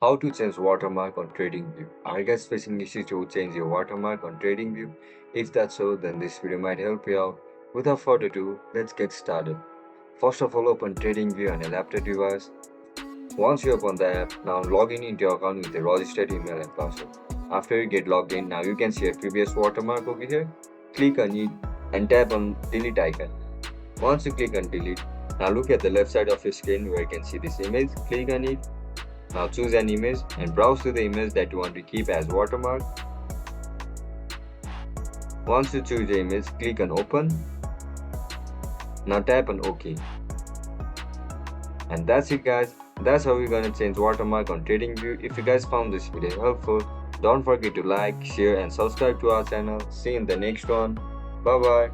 How to change watermark on TradingView. Are you guys facing issue to change your watermark on TradingView? If that's so, then this video might help you out. Without further ado, let's get started. First of all, open TradingView on a laptop device. Once you open the app, now log in into your account with a registered email and password. After you get logged in, now you can see a previous watermark over here. Click on it and tap on delete icon. Once you click on delete, now look at the left side of your screen where you can see this image. Click on it. Now choose an image and browse to the image that you want to keep as watermark. Once you choose the image, click on open. Now tap on OK. And that's it guys. That's how we're gonna change watermark on TradingView. If you guys found this video helpful, don't forget to like, share and subscribe to our channel. See you in the next one. Bye bye.